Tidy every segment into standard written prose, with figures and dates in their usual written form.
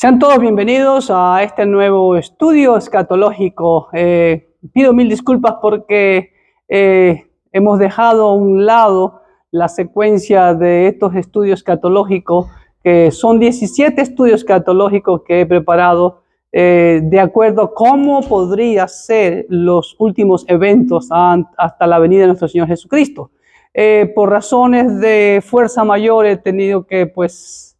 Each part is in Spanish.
Sean todos bienvenidos a este nuevo estudio escatológico. Pido mil disculpas porque hemos dejado a un lado la secuencia de estos estudios escatológicos, que son 17 estudios escatológicos que he preparado de acuerdo a cómo podrían ser los últimos eventos hasta la venida de nuestro Señor Jesucristo. Por razones de fuerza mayor he tenido que,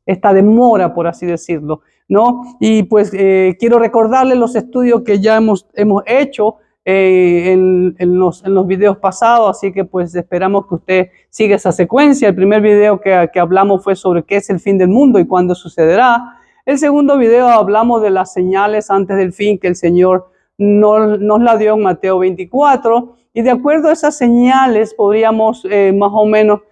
esta demora, por así decirlo, ¿no? Y quiero recordarles los estudios que ya hemos hecho en los videos pasados, así que esperamos que usted siga esa secuencia. El primer video que hablamos fue sobre qué es el fin del mundo y cuándo sucederá. El segundo video hablamos de las señales antes del fin que el Señor nos la dio en Mateo 24, y de acuerdo a esas señales podríamos más o menos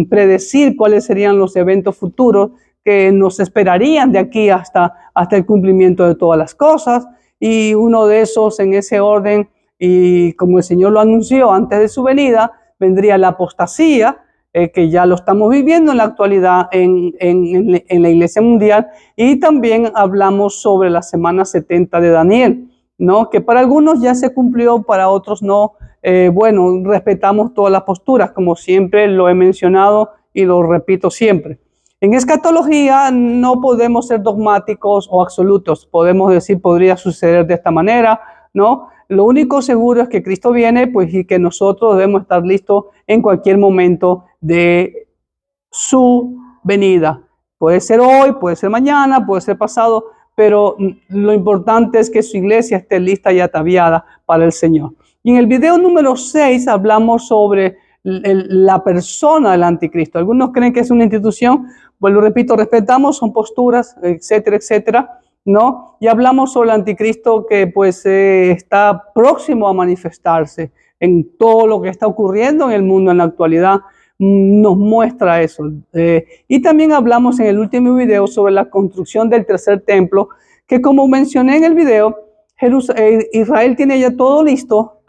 predecir cuáles serían los eventos futuros que nos esperarían de aquí hasta el cumplimiento de todas las cosas. Y uno de esos, en ese orden, y como el Señor lo anunció antes de su venida, vendría la apostasía, que ya lo estamos viviendo en la actualidad en la Iglesia Mundial. Y también hablamos sobre la semana 70 de Daniel, ¿no? Que para algunos ya se cumplió, para otros no. Respetamos todas las posturas, como siempre lo he mencionado y lo repito siempre. En escatología no podemos ser dogmáticos o absolutos. Podemos decir, podría suceder de esta manera, ¿no? Lo único seguro es que Cristo viene, y que nosotros debemos estar listos en cualquier momento de su venida. Puede ser hoy, puede ser mañana, puede ser pasado, pero lo importante es que su iglesia esté lista y ataviada para el Señor. Y en el video número 6 hablamos sobre la persona del anticristo. Algunos creen que es una institución. Lo repito, respetamos, son posturas, etcétera, etcétera, ¿no? Y hablamos sobre el anticristo que está próximo a manifestarse en todo lo que está ocurriendo en el mundo en la actualidad. Nos muestra eso. Y también hablamos en el último video sobre la construcción del tercer templo, que como mencioné en el video, Israel tiene ya todo listo,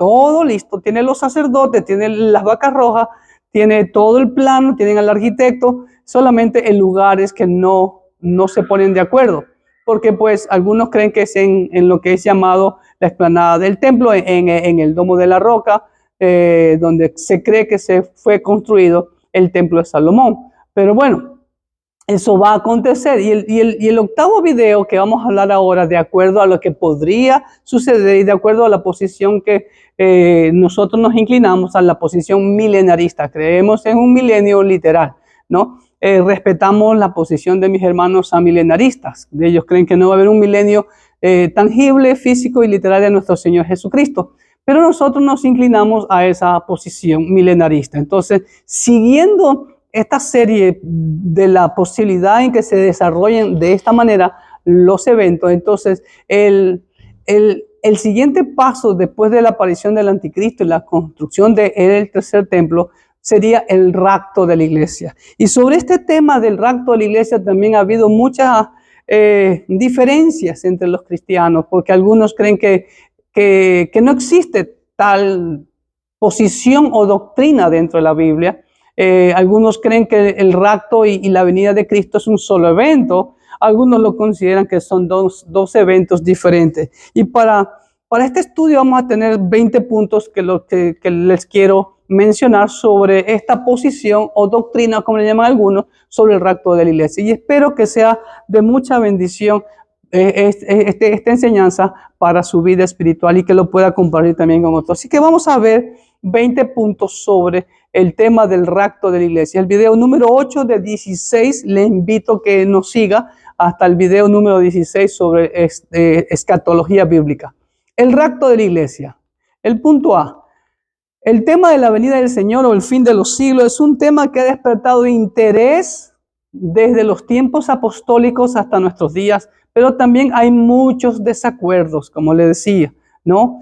tiene los sacerdotes, tiene las vacas rojas, tiene todo el plano, tienen al arquitecto, solamente en lugares que no se ponen de acuerdo, porque algunos creen que es en lo que es llamado la explanada del templo, en el Domo de la Roca, donde se cree que se fue construido el templo de Salomón. Pero bueno, eso va a acontecer. Y el octavo video que vamos a hablar ahora, de acuerdo a lo que podría suceder y de acuerdo a la posición que nosotros nos inclinamos, a la posición milenarista. Creemos en un milenio literal, ¿no? Respetamos la posición de mis hermanos amilenaristas. Ellos creen que no va a haber un milenio tangible, físico y literal de nuestro Señor Jesucristo. Pero nosotros nos inclinamos a esa posición milenarista. Entonces, siguiendo esta serie de la posibilidad en que se desarrollen de esta manera los eventos, entonces el siguiente paso después de la aparición del anticristo y la construcción del tercer templo sería el rapto de la iglesia. Y sobre este tema del rapto de la iglesia también ha habido muchas diferencias entre los cristianos, porque algunos creen que no existe tal posición o doctrina dentro de la Biblia. Algunos creen que el rapto y la venida de Cristo es un solo evento. Algunos lo consideran que son dos eventos diferentes. Y para este estudio vamos a tener 20 puntos que les quiero mencionar sobre esta posición o doctrina, como le llaman algunos, sobre el rapto de la iglesia. Y espero que sea de mucha bendición esta enseñanza para su vida espiritual y que lo pueda compartir también con otros. Así que vamos a ver 20 puntos sobre el tema del rapto de la iglesia. El video número 8 de 16, le invito que nos siga hasta el video número 16 sobre escatología bíblica. El rapto de la iglesia. El punto A. El tema de la venida del Señor o el fin de los siglos es un tema que ha despertado interés desde los tiempos apostólicos hasta nuestros días, pero también hay muchos desacuerdos, como le decía, ¿no?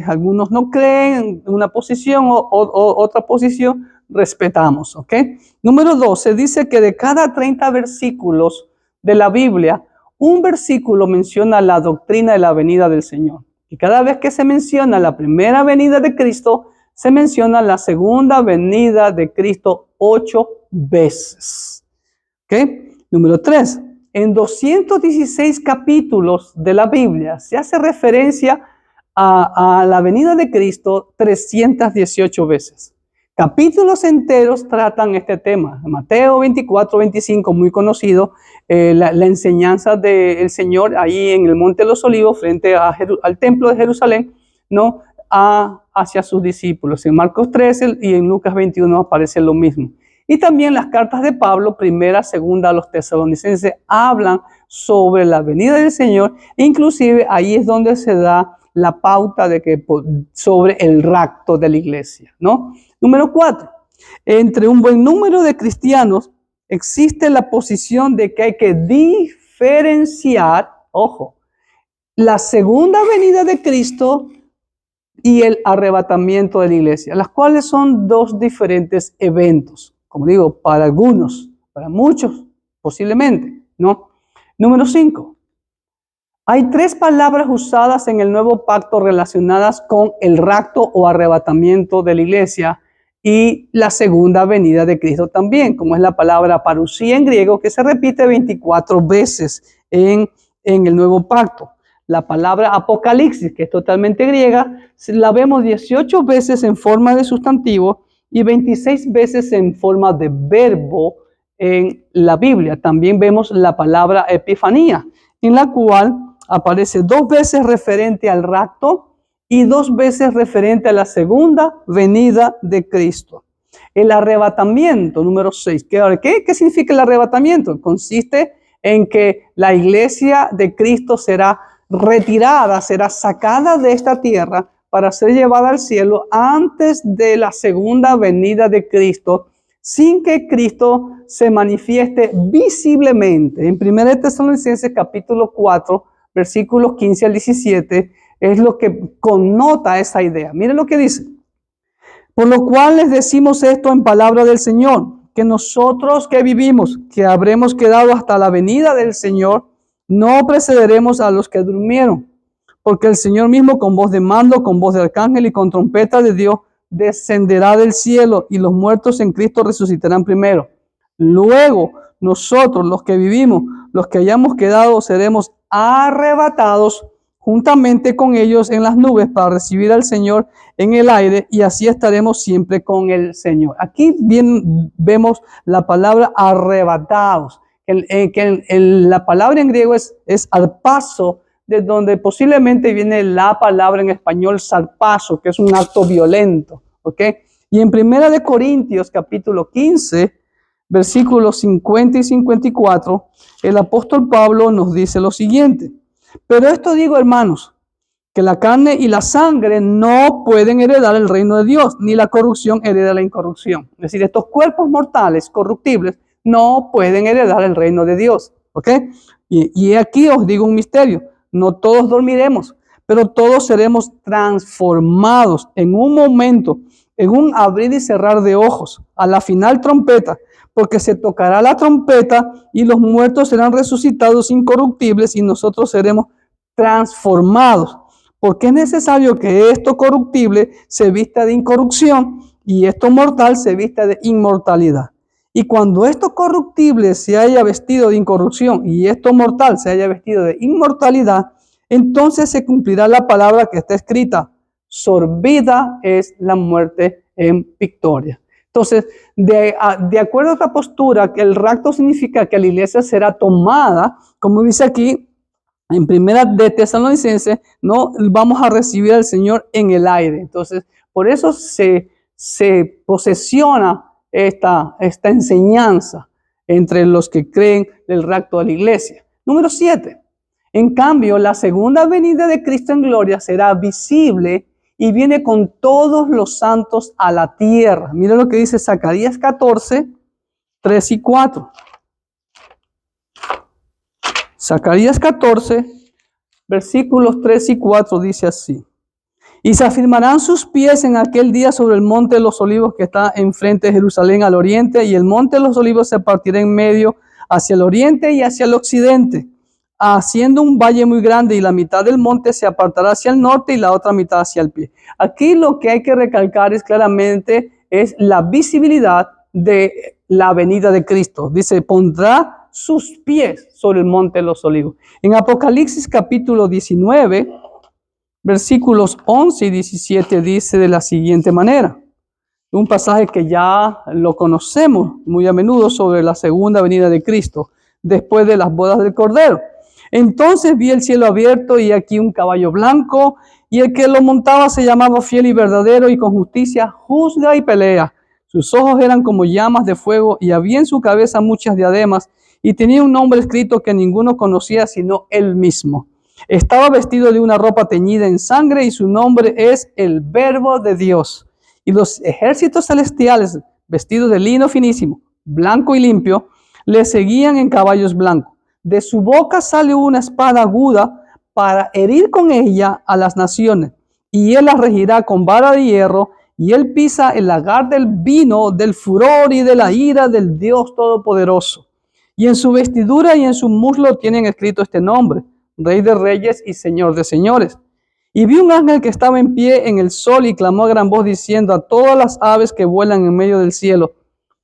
Algunos no creen una posición o otra posición, respetamos, ¿ok? Número 2, se dice que de cada 30 versículos de la Biblia, un versículo menciona la doctrina de la venida del Señor. Y cada vez que se menciona la primera venida de Cristo, se menciona la segunda venida de Cristo 8 veces. ¿Ok? Número 3. en 216 capítulos de la Biblia se hace referencia a la venida de Cristo 318 veces. Capítulos enteros tratan este tema. Mateo 24, 25, muy conocido, la enseñanza del Señor ahí en el Monte de los Olivos frente al templo de Jerusalén, ¿no? Hacia sus discípulos. En Marcos 13 y en Lucas 21 aparece lo mismo. Y también las cartas de Pablo, primera, segunda a los tesalonicenses, hablan sobre la venida del Señor. Inclusive ahí es donde se da la pauta sobre el rapto de la iglesia, ¿no? Número 4. Entre un buen número de cristianos existe la posición de que hay que diferenciar, ojo, la segunda venida de Cristo y el arrebatamiento de la iglesia, las cuales son dos diferentes eventos. Como digo, para algunos, para muchos, posiblemente, ¿no? Número 5. Hay 3 palabras usadas en el nuevo pacto relacionadas con el rapto o arrebatamiento de la iglesia y la segunda venida de Cristo también, como es la palabra parusía en griego, que se repite 24 veces en el nuevo pacto. La palabra apocalipsis, que es totalmente griega, la vemos 18 veces en forma de sustantivo y 26 veces en forma de verbo en la Biblia. También vemos la palabra epifanía, en la cual aparece 2 veces referente al rapto y 2 veces referente a la segunda venida de Cristo. El arrebatamiento, número 6. ¿Qué significa el arrebatamiento? Consiste en que la iglesia de Cristo será retirada, será sacada de esta tierra para ser llevada al cielo antes de la segunda venida de Cristo, sin que Cristo se manifieste visiblemente. En 1 Tesalonicenses capítulo 4, versículos 15 al 17, es lo que connota esa idea. Miren lo que dice. Por lo cual les decimos esto en palabra del Señor, que nosotros que vivimos, que habremos quedado hasta la venida del Señor, no precederemos a los que durmieron, porque el Señor mismo con voz de mando, con voz de arcángel y con trompeta de Dios descenderá del cielo y los muertos en Cristo resucitarán primero. Luego nosotros los que vivimos, los que hayamos quedado, seremos arrebatados juntamente con ellos en las nubes para recibir al Señor en el aire y así estaremos siempre con el Señor. Aquí bien vemos la palabra arrebatados. La palabra en griego es arpazo, de donde posiblemente viene la palabra en español zarpazo, que es un acto violento, ¿ok? Y en 1 Corintios capítulo 15, versículos 50 y 54, el apóstol Pablo nos dice lo siguiente: pero esto digo, hermanos, que la carne y la sangre no pueden heredar el reino de Dios, ni la corrupción hereda la incorrupción. Es decir, estos cuerpos mortales, corruptibles, no pueden heredar el reino de Dios, ¿ok? Y aquí os digo un misterio. No todos dormiremos, pero todos seremos transformados en un momento, en un abrir y cerrar de ojos, a la final trompeta, porque se tocará la trompeta y los muertos serán resucitados incorruptibles y nosotros seremos transformados. Porque es necesario que esto corruptible se vista de incorrupción y esto mortal se vista de inmortalidad. Y cuando esto corruptible se haya vestido de incorrupción y esto mortal se haya vestido de inmortalidad, entonces se cumplirá la palabra que está escrita: sorbida es la muerte en victoria. Entonces, de acuerdo a esta postura, que el rapto significa que la iglesia será tomada, como dice aquí en 1 Tesalonicenses, no vamos a recibir al Señor en el aire. Entonces, por eso se posesiona esta enseñanza entre los que creen del rapto de la iglesia. Número 7. En cambio, la segunda venida de Cristo en gloria será visible y viene con todos los santos a la tierra. Mira lo que dice Zacarías 14, 3 y 4. Zacarías 14, versículos 3 y 4 dice así: y se afirmarán sus pies en aquel día sobre el monte de los olivos que está enfrente de Jerusalén al oriente, y el monte de los olivos se partirá en medio hacia el oriente y hacia el occidente, haciendo un valle muy grande, y la mitad del monte se apartará hacia el norte y la otra mitad hacia el pie. Aquí lo que hay que recalcar es claramente es la visibilidad de la venida de Cristo. Dice, pondrá sus pies sobre el monte de los olivos. En Apocalipsis capítulo 19, versículos 11 y 17 dice de la siguiente manera. Un pasaje que ya lo conocemos muy a menudo sobre la segunda venida de Cristo, después de las bodas del Cordero. Entonces vi el cielo abierto y aquí un caballo blanco, y el que lo montaba se llamaba Fiel y Verdadero, y con justicia juzga y pelea. Sus ojos eran como llamas de fuego, y había en su cabeza muchas diademas, y tenía un nombre escrito que ninguno conocía sino él mismo. Estaba vestido de una ropa teñida en sangre, y su nombre es el Verbo de Dios. Y los ejércitos celestiales, vestidos de lino finísimo, blanco y limpio, le seguían en caballos blancos. De su boca sale una espada aguda para herir con ella a las naciones. Y él las regirá con vara de hierro, y él pisa el lagar del vino, del furor y de la ira del Dios Todopoderoso. Y en su vestidura y en su muslo tienen escrito este nombre: Rey de Reyes y Señor de Señores. Y vi un ángel que estaba en pie en el sol y clamó a gran voz diciendo a todas las aves que vuelan en medio del cielo: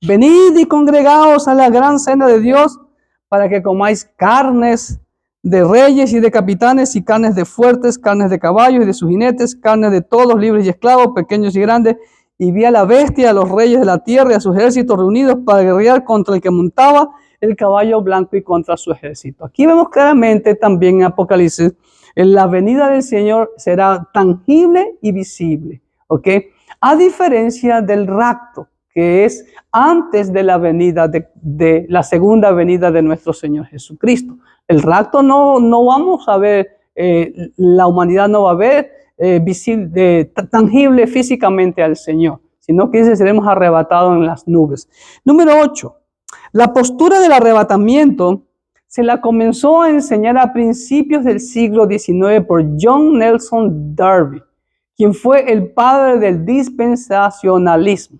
venid y congregaos a la gran cena de Dios, para que comáis carnes de reyes y de capitanes, y carnes de fuertes, carnes de caballos y de sus jinetes, carnes de todos, libres y esclavos, pequeños y grandes. Y vi a la bestia, a los reyes de la tierra y a sus ejércitos reunidos para guerrear contra el que montaba el caballo blanco y contra su ejército. Aquí vemos claramente también en Apocalipsis, en la venida del Señor será tangible y visible, ¿ok? A diferencia del rapto, que es antes de la venida de la segunda venida de nuestro Señor Jesucristo. El rapto no vamos a ver, la humanidad no va a ver visible, tangible físicamente al Señor, sino que seremos arrebatados en las nubes. Número 8. La postura del arrebatamiento se la comenzó a enseñar a principios del siglo XIX por John Nelson Darby, quien fue el padre del dispensacionalismo,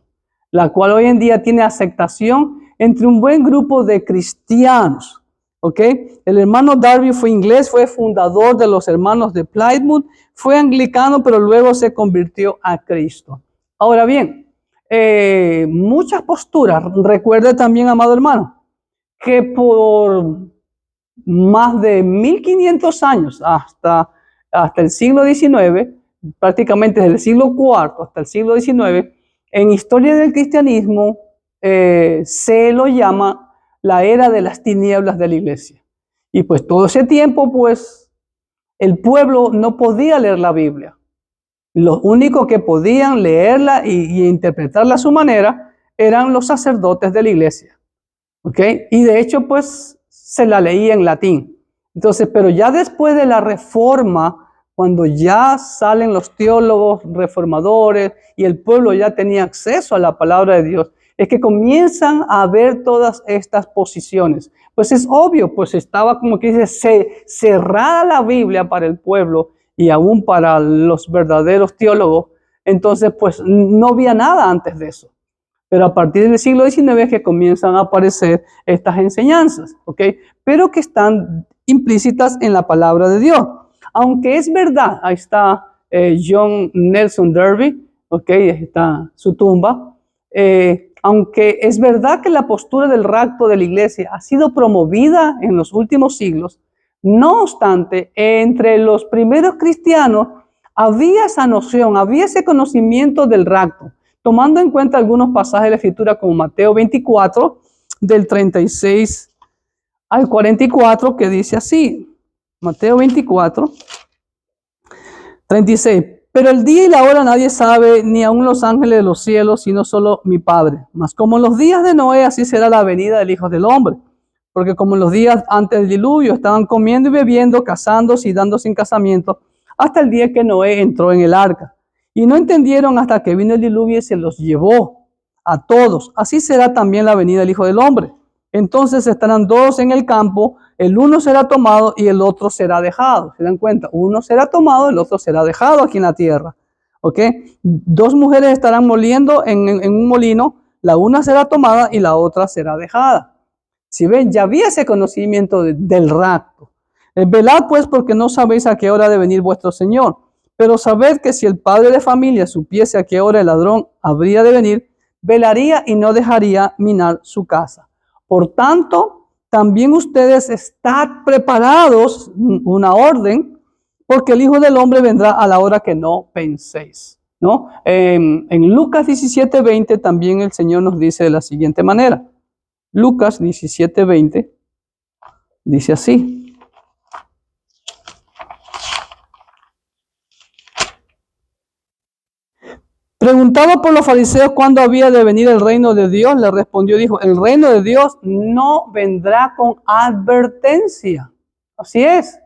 la cual hoy en día tiene aceptación entre un buen grupo de cristianos. ¿Ok? El hermano Darby fue inglés, fue fundador de los hermanos de Plymouth, fue anglicano, pero luego se convirtió a Cristo. Ahora bien, muchas posturas. Recuerde también, amado hermano, que por más de 1500 años hasta el siglo XIX, prácticamente desde el siglo IV hasta el siglo XIX, en historia del cristianismo se lo llama la era de las tinieblas de la iglesia. Y pues todo ese tiempo, pues, el pueblo no podía leer la Biblia. Los únicos que podían leerla y interpretarla a su manera eran los sacerdotes de la iglesia. ¿Ok? Y de hecho, pues, se la leía en latín. Entonces, pero ya después de la Reforma, cuando ya salen los teólogos reformadores y el pueblo ya tenía acceso a la palabra de Dios, es que comienzan a ver todas estas posiciones. Pues es obvio, pues estaba como que dice, cerrada la Biblia para el pueblo y aún para los verdaderos teólogos. Entonces, pues no había nada antes de eso. Pero a partir del siglo XIX es que comienzan a aparecer estas enseñanzas, ¿ok? Pero que están implícitas en la palabra de Dios. Aunque es verdad, ahí está John Nelson Darby, ¿ok? Ahí está su tumba. Aunque es verdad que la postura del rapto de la iglesia ha sido promovida en los últimos siglos, no obstante, entre los primeros cristianos había esa noción, había ese conocimiento del rapto, tomando en cuenta algunos pasajes de la Escritura como Mateo 24, del 36 al 44, que dice así, Mateo 24, 36, pero el día y la hora nadie sabe, ni aun los ángeles de los cielos, sino solo mi Padre. Mas como en los días de Noé, así será la venida del Hijo del Hombre. Porque como en los días antes del diluvio, estaban comiendo y bebiendo, casándose y dándose en casamiento, hasta el día que Noé entró en el arca. Y no entendieron hasta que vino el diluvio y se los llevó a todos. Así será también la venida del Hijo del Hombre. Entonces estarán dos en el campo, el uno será tomado y el otro será dejado. ¿Se dan cuenta? Uno será tomado, el otro será dejado aquí en la tierra. ¿Ok? Dos mujeres estarán moliendo en un molino, la una será tomada y la otra será dejada. Si ven, ya había ese conocimiento del rapto. Velad pues porque no sabéis a qué hora ha de venir vuestro Señor. Pero sabed que si el padre de familia supiese a qué hora el ladrón habría de venir, velaría y no dejaría minar su casa. Por tanto, también ustedes están preparados, una orden, porque el Hijo del Hombre vendrá a la hora que no penséis. ¿No? En Lucas 17:20 también el Señor nos dice de la siguiente manera. Lucas 17:20 dice así. Preguntaba por los fariseos cuándo había de venir el reino de Dios. Le respondió, dijo, el reino de Dios no vendrá con advertencia. Así es.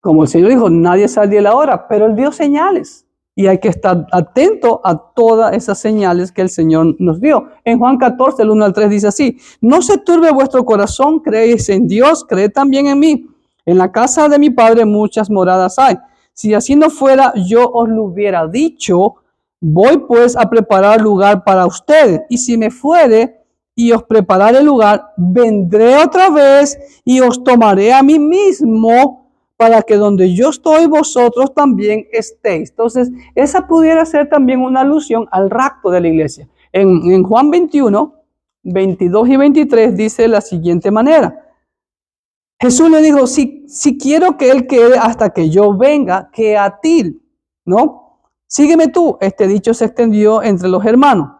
Como el Señor dijo, nadie sabe el día y la hora, pero Él dio señales. Y hay que estar atento a todas esas señales que el Señor nos dio. En Juan 14, el 1 al 3 dice así, no se turbe vuestro corazón, creéis en Dios, creed también en mí. En la casa de mi Padre muchas moradas hay. Si así no fuera, yo os lo hubiera dicho. Voy pues a preparar lugar para ustedes. Y si me fuere y os prepararé el lugar, vendré otra vez y os tomaré a mí mismo, para que donde yo estoy, vosotros también estéis. Entonces, esa pudiera ser también una alusión al rapto de la iglesia. En Juan 21, 22 y 23 dice de la siguiente manera. Jesús le dijo, si quiero que él quede hasta que yo venga, que a ti, ¿no? Sígueme tú. Este dicho se extendió entre los hermanos,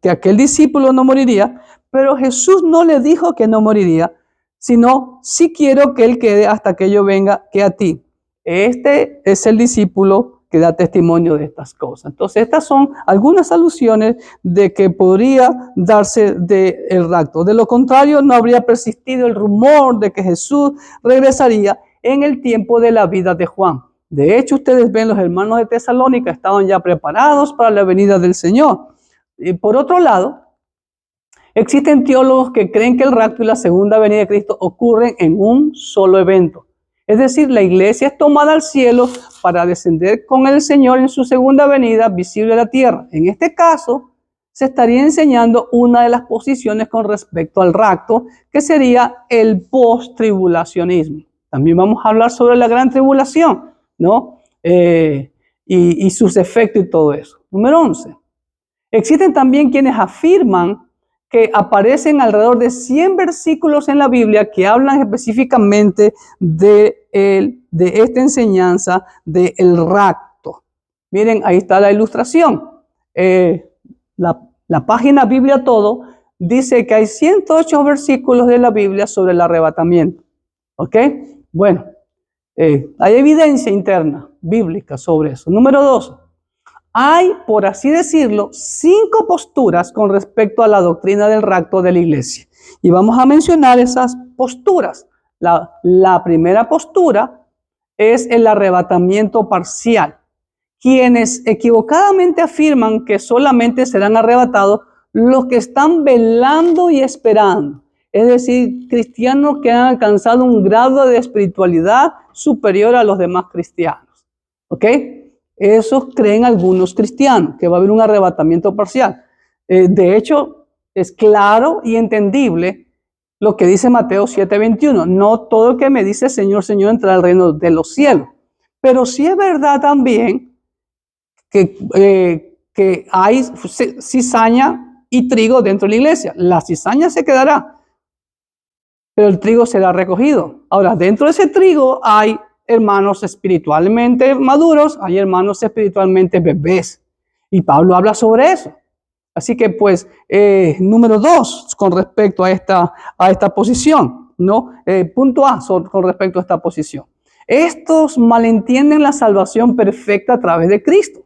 que aquel discípulo no moriría, pero Jesús no le dijo que no moriría, sino si quiero que él quede hasta que yo venga, que a ti. Este es el discípulo que da testimonio de estas cosas. Entonces, estas son algunas alusiones de que podría darse del rapto. De lo contrario, no habría persistido el rumor de que Jesús regresaría en el tiempo de la vida de Juan. De hecho, ustedes ven, los hermanos de Tesalónica estaban ya preparados para la venida del Señor. Y por otro lado, existen teólogos que creen que el rapto y la segunda venida de Cristo ocurren en un solo evento. Es decir, la iglesia es tomada al cielo para descender con el Señor en su segunda venida visible a la tierra. En este caso, se estaría enseñando una de las posiciones con respecto al rapto, que sería el post-tribulacionismo. También vamos a hablar sobre la gran tribulación, ¿no? Y sus efectos y todo eso. Número 11. Existen también quienes afirman que aparecen alrededor de 100 versículos en la Biblia que hablan específicamente de esta enseñanza del rapto. Miren, ahí está la ilustración. La página Biblia Todo dice que hay 108 versículos de la Biblia sobre el arrebatamiento. ¿Ok? Bueno, hay evidencia interna bíblica sobre eso. Número 2. Hay, por así decirlo, 5 posturas con respecto a la doctrina del rapto de la iglesia. Y vamos a mencionar esas posturas. La primera postura es el arrebatamiento parcial. Quienes equivocadamente afirman que solamente serán arrebatados los que están velando y esperando. Es decir, cristianos que han alcanzado un grado de espiritualidad superior a los demás cristianos. ¿Ok? Esos creen algunos cristianos, que va a haber un arrebatamiento parcial. De hecho, es claro y entendible lo que dice Mateo 7:21. No todo el que me dice Señor, Señor entrará al reino de los cielos. Pero sí es verdad también que hay cizaña y trigo dentro de la iglesia. La cizaña se quedará, pero el trigo será recogido. Ahora, dentro de ese trigo hay hermanos espiritualmente maduros, hay hermanos espiritualmente bebés. Y Pablo habla sobre eso. Así que, pues, número 2, con respecto a esta posición, ¿no? Punto A, con respecto a esta posición. Estos malentienden la salvación perfecta a través de Cristo.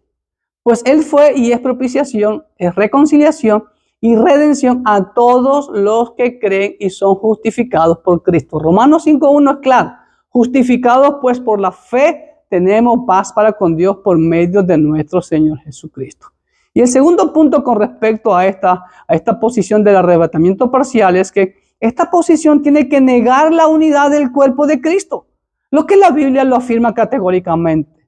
Pues Él fue y es propiciación, es reconciliación y redención a todos los que creen y son justificados por Cristo. Romanos 5:1 es claro. Justificados pues por la fe, tenemos paz para con Dios por medio de nuestro Señor Jesucristo. Y el segundo punto con respecto a esta posición del arrebatamiento parcial es que esta posición tiene que negar la unidad del cuerpo de Cristo, lo que la Biblia lo afirma categóricamente,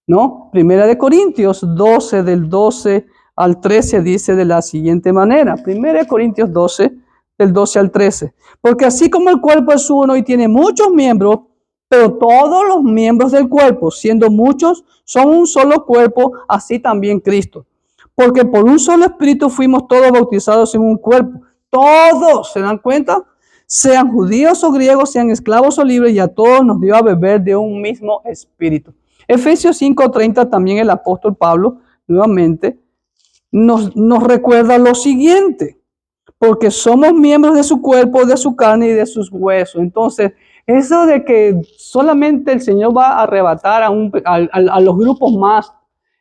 ¿no? Primera de Corintios 12, del 12 al 13 dice de la siguiente manera. Primera de Corintios 12, del 12 al 13. Porque así como el cuerpo es uno y tiene muchos miembros, pero todos los miembros del cuerpo, siendo muchos, son un solo cuerpo, así también Cristo. Porque por un solo espíritu fuimos todos bautizados en un cuerpo. Todos, ¿se dan cuenta? sean judíos o griegos, sean esclavos o libres, y a todos nos dio a beber de un mismo espíritu. Efesios 5:30 también el apóstol Pablo nuevamente nos recuerda lo siguiente: porque somos miembros de su cuerpo, de su carne y de sus huesos. Entonces, eso de que solamente el Señor va a arrebatar a los grupos más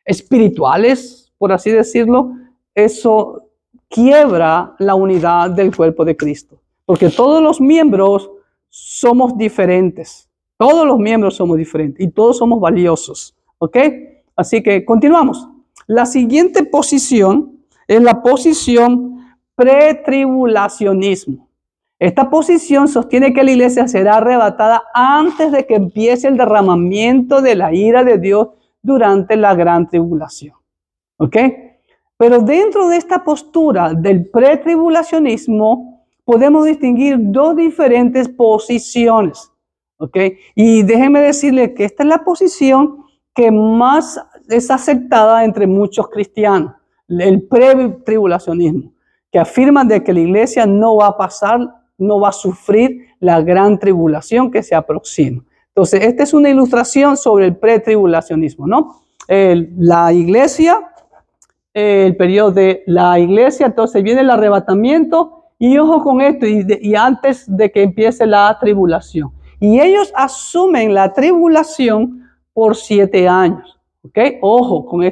espirituales, por así decirlo, eso quiebra la unidad del cuerpo de Cristo. Porque todos los miembros somos diferentes. Todos los miembros somos diferentes y todos somos valiosos. ¿Ok? Así que continuamos. La siguiente posición es la posición pretribulacionismo. Esta posición sostiene que la iglesia será arrebatada antes de que empiece el derramamiento de la ira de Dios durante la gran tribulación. ¿Ok? Pero dentro de esta postura del pretribulacionismo podemos distinguir dos diferentes posiciones. ¿Ok? Y déjenme decirle que esta es la posición que más es aceptada entre muchos cristianos, el pretribulacionismo, que afirman de que la iglesia no va a pasar, no va a sufrir la gran tribulación que se aproxima. Entonces, esta es una ilustración sobre el pretribulacionismo, ¿no? La iglesia, el periodo de la iglesia, entonces viene el arrebatamiento, y ojo con esto, y antes de que empiece la tribulación. Y ellos asumen la tribulación por 7 años, ¿ok? Ojo con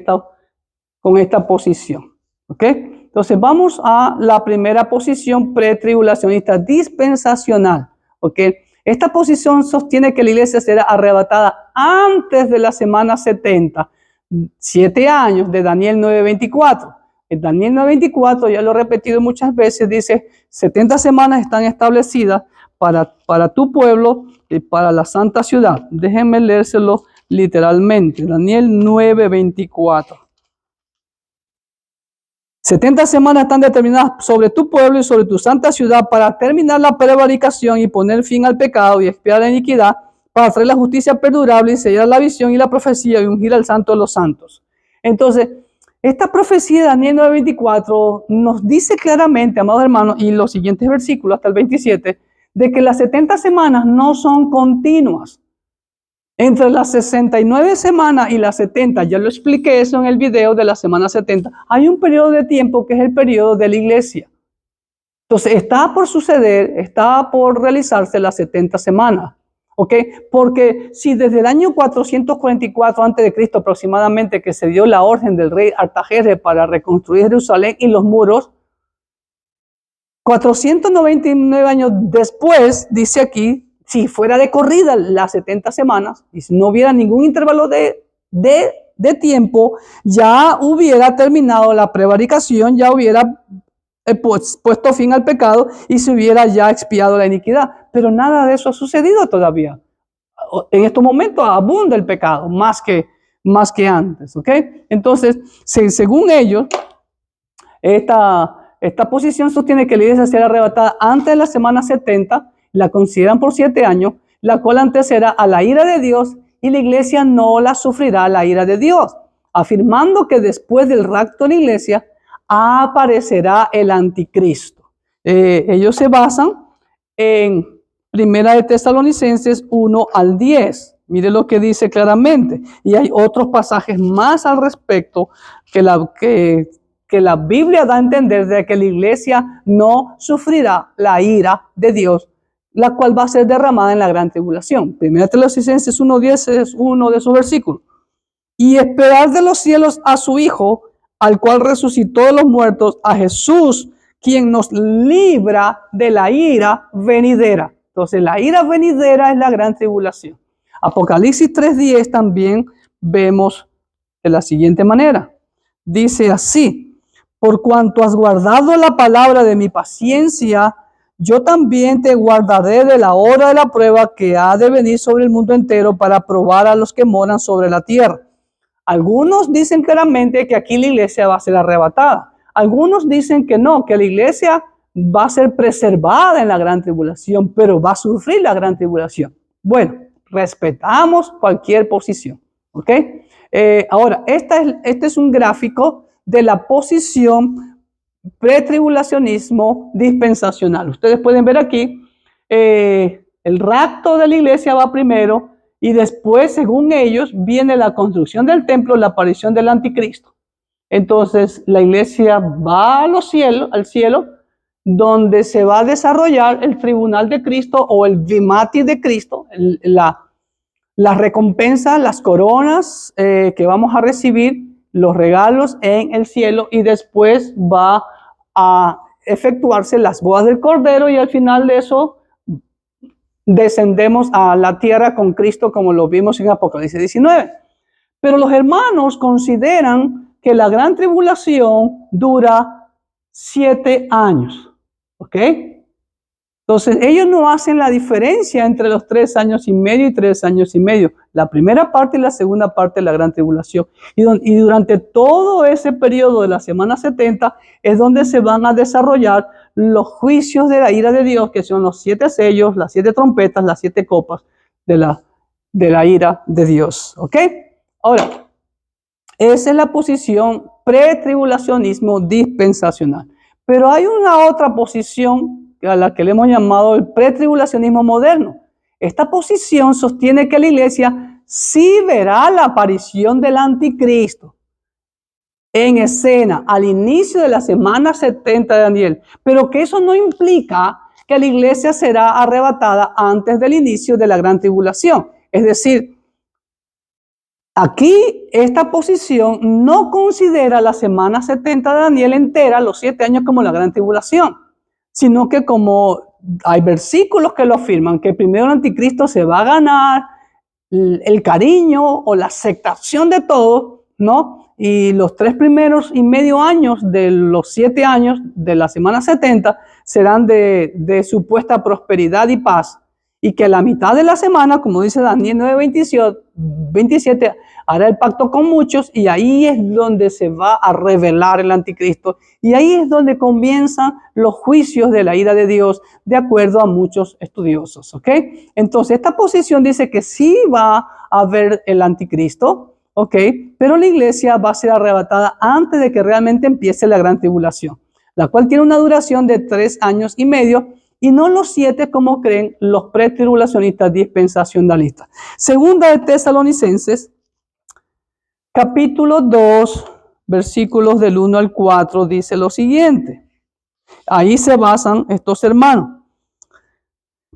esta posición, ¿ok? Entonces vamos a la primera posición pretribulacionista dispensacional, ¿ok? Esta posición sostiene que la iglesia será arrebatada antes de la semana 70, 7 años de Daniel 9:24. En Daniel 9:24, ya lo he repetido muchas veces, dice 70 semanas están establecidas para tu pueblo y para la santa ciudad. Déjenme leérselo literalmente. Daniel 9:24. 70 semanas están determinadas sobre tu pueblo y sobre tu santa ciudad para terminar la prevaricación y poner fin al pecado y expiar la iniquidad, para traer la justicia perdurable y sellar la visión y la profecía y ungir al santo de los santos. Entonces, esta profecía de Daniel 9:24 nos dice claramente, amados hermanos, y los siguientes versículos hasta el 27, de que las 70 semanas no son continuas. Entre las 69 semanas y las 70, ya lo expliqué eso en el video de la semana 70, hay un periodo de tiempo que es el periodo de la iglesia. Entonces, está por suceder, está por realizarse las 70 semanas. ¿Ok? Porque si desde el año 444 a.C. aproximadamente, que se dio la orden del rey Artajerjes para reconstruir Jerusalén y los muros, 499 años después, dice aquí, si fuera de corrida las 70 semanas, y si no hubiera ningún intervalo de tiempo, ya hubiera terminado la prevaricación, ya hubiera puesto fin al pecado y se hubiera ya expiado la iniquidad. Pero nada de eso ha sucedido todavía. En estos momentos abunda el pecado más que antes. ¿Ok? Entonces, según ellos, esta posición sostiene que la iglesia será arrebatada antes de la semana 70, la consideran por 7 años, la cual antecederá a la ira de Dios, y la iglesia no la sufrirá la ira de Dios, afirmando que después del rapto de la iglesia aparecerá el anticristo. Ellos se basan en Primera de Tesalonicenses 1-10. Mire lo que dice claramente. Y hay otros pasajes más al respecto que la Biblia da a entender de que la iglesia no sufrirá la ira de Dios, la cual va a ser derramada en la gran tribulación. Primera de Tesalonicenses 1:10 es uno de esos versículos. Y esperar de los cielos a su Hijo, al cual resucitó de los muertos, a Jesús, quien nos libra de la ira venidera. Entonces, la ira venidera es la gran tribulación. Apocalipsis 3:10 también vemos de la siguiente manera. Dice así: por cuanto has guardado la palabra de mi paciencia, yo también te guardaré de la hora de la prueba que ha de venir sobre el mundo entero para probar a los que moran sobre la tierra. Algunos dicen claramente que aquí la iglesia va a ser arrebatada. Algunos dicen que no, que la iglesia va a ser preservada en la gran tribulación, pero va a sufrir la gran tribulación. Bueno, respetamos cualquier posición. ¿Ok? Ahora, este es un gráfico de la posición pretribulacionismo dispensacional. Ustedes pueden ver aquí el rapto de la iglesia va primero y después, según ellos, viene la construcción del templo, la aparición del anticristo. Entonces, la iglesia va a los cielos, al cielo, donde se va a desarrollar el tribunal de Cristo o el vimati de Cristo, la recompensa, las coronas que vamos a recibir, los regalos en el cielo, y después va a efectuarse las bodas del Cordero, y al final de eso descendemos a la tierra con Cristo, como lo vimos en Apocalipsis 19. Pero los hermanos consideran que la gran tribulación dura 7 años. ¿Ok? Entonces, ellos no hacen la diferencia entre los 3 años y medio y 3 años y medio. La primera parte y la segunda parte de la gran tribulación. Y durante todo ese periodo de la semana 70 es donde se van a desarrollar los juicios de la ira de Dios, que son los 7 sellos, las 7 trompetas, las 7 copas de la ira de Dios. ¿Ok? Ahora, esa es la posición pretribulacionismo dispensacional. Pero hay una otra posición a la que le hemos llamado el pretribulacionismo moderno. Esta posición sostiene que la iglesia sí verá la aparición del anticristo en escena al inicio de la semana 70 de Daniel, pero que eso no implica que la iglesia será arrebatada antes del inicio de la gran tribulación. Es decir, aquí esta posición no considera la semana 70 de Daniel entera, los 7 años, como la gran tribulación, sino que como hay versículos que lo afirman, que primero el anticristo se va a ganar el cariño o la aceptación de todos, ¿no? Y los 3 primeros y medio años de los 7 años de la semana 70 serán de supuesta prosperidad y paz. Y que la mitad de la semana, como dice Daniel 9:27, hará el pacto con muchos, y ahí es donde se va a revelar el anticristo. Y ahí es donde comienzan los juicios de la ira de Dios, de acuerdo a muchos estudiosos. ¿Ok? Entonces, esta posición dice que sí va a haber el anticristo, ¿ok? Pero la iglesia va a ser arrebatada antes de que realmente empiece la gran tribulación, la cual tiene una duración de 3 años y medio, y no los 7 como creen los pretribulacionistas dispensacionalistas. Segunda de Tesalonicenses, capítulo 2, versículos del 1 al 4, dice lo siguiente. Ahí se basan estos hermanos.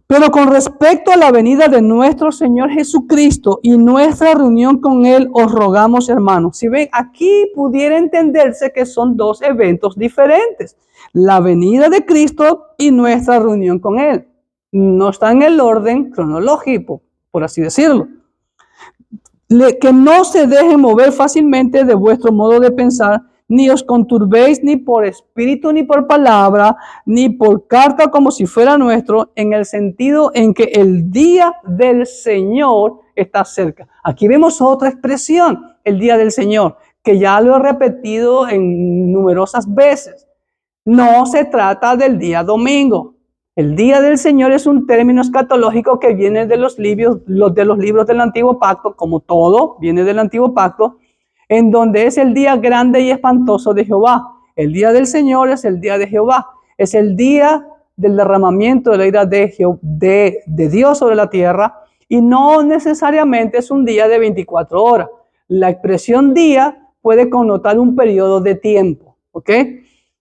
Pero con respecto a la venida de nuestro Señor Jesucristo y nuestra reunión con Él, os rogamos, hermanos. Si ven, aquí pudiera entenderse que son 2 eventos diferentes. La venida de Cristo y nuestra reunión con Él. No está en el orden cronológico, por así decirlo. Que no se dejen mover fácilmente de vuestro modo de pensar, ni os conturbéis ni por espíritu ni por palabra, ni por carta como si fuera nuestro, en el sentido en que el día del Señor está cerca. Aquí vemos otra expresión, el día del Señor, que ya lo he repetido en numerosas veces. No se trata del día domingo. El día del Señor es un término escatológico que viene de los libros del Antiguo Pacto, como todo viene del Antiguo Pacto, en donde es el día grande y espantoso de Jehová. El día del Señor es el día de Jehová. Es el día del derramamiento de la ira de Dios sobre la tierra, y no necesariamente es un día de 24 horas. La expresión día puede connotar un periodo de tiempo, ¿ok?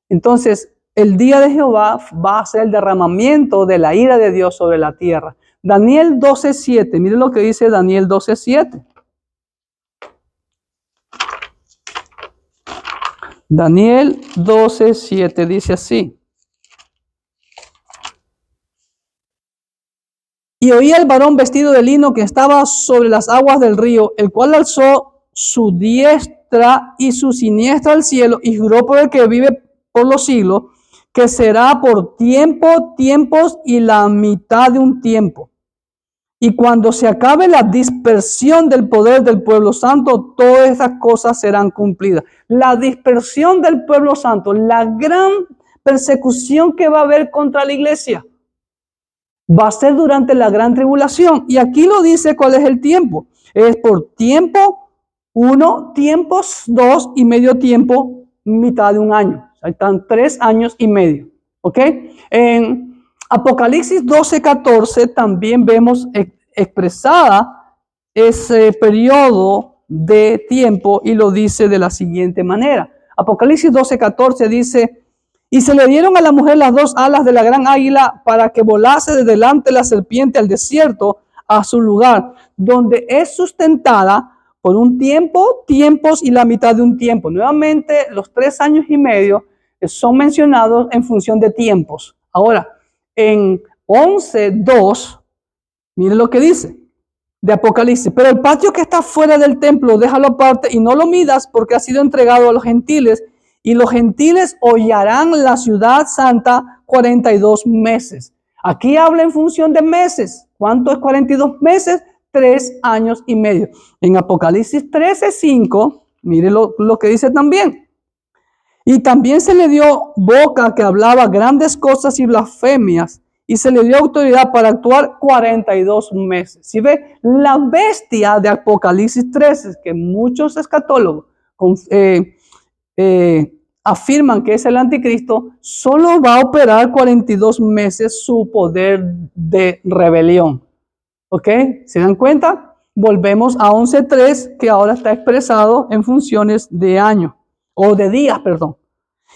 Entonces, el día de Jehová va a ser el derramamiento de la ira de Dios sobre la tierra. Daniel 12:7. Miren lo que dice Daniel 12:7. Daniel 12:7 dice así. Y oía el varón vestido de lino que estaba sobre las aguas del río, el cual alzó su diestra y su siniestra al cielo y juró por el que vive por los siglos, que será por tiempo, tiempos y la mitad de un tiempo. Y cuando se acabe la dispersión del poder del pueblo santo, todas estas cosas serán cumplidas. La dispersión del pueblo santo, la gran persecución que va a haber contra la iglesia, va a ser durante la gran tribulación. Y aquí lo dice cuál es el tiempo. Es por tiempo 1, tiempos 2 y medio tiempo, mitad de un año. O sea, están 3 años y medio. ¿Ok? En Apocalipsis 12:14 también vemos expresada ese periodo de tiempo y lo dice de la siguiente manera. Apocalipsis 12:14 dice: y se le dieron a la mujer las dos alas de la gran águila para que volase de delante la serpiente al desierto, a su lugar, donde es sustentada por un tiempo, tiempos y la mitad de un tiempo. Nuevamente, los 3 años y medio son mencionados en función de tiempos. Ahora, en 11:2, miren lo que dice de Apocalipsis: pero el patio que está fuera del templo, déjalo aparte y no lo midas, porque ha sido entregado a los gentiles, y los gentiles hollarán la ciudad santa 42 meses. Aquí habla en función de meses. ¿Cuánto es 42 meses? 3 años y medio. En Apocalipsis 13:5, mire lo que dice también. Y también se le dio boca que hablaba grandes cosas y blasfemias, y se le dio autoridad para actuar 42 meses. Si ve, la bestia de Apocalipsis 13, que muchos escatólogos afirman que es el anticristo, solo va a operar 42 meses su poder de rebelión. ¿Ok? ¿Se dan cuenta? Volvemos a 11:3, que ahora está expresado en funciones de año, o de días, perdón.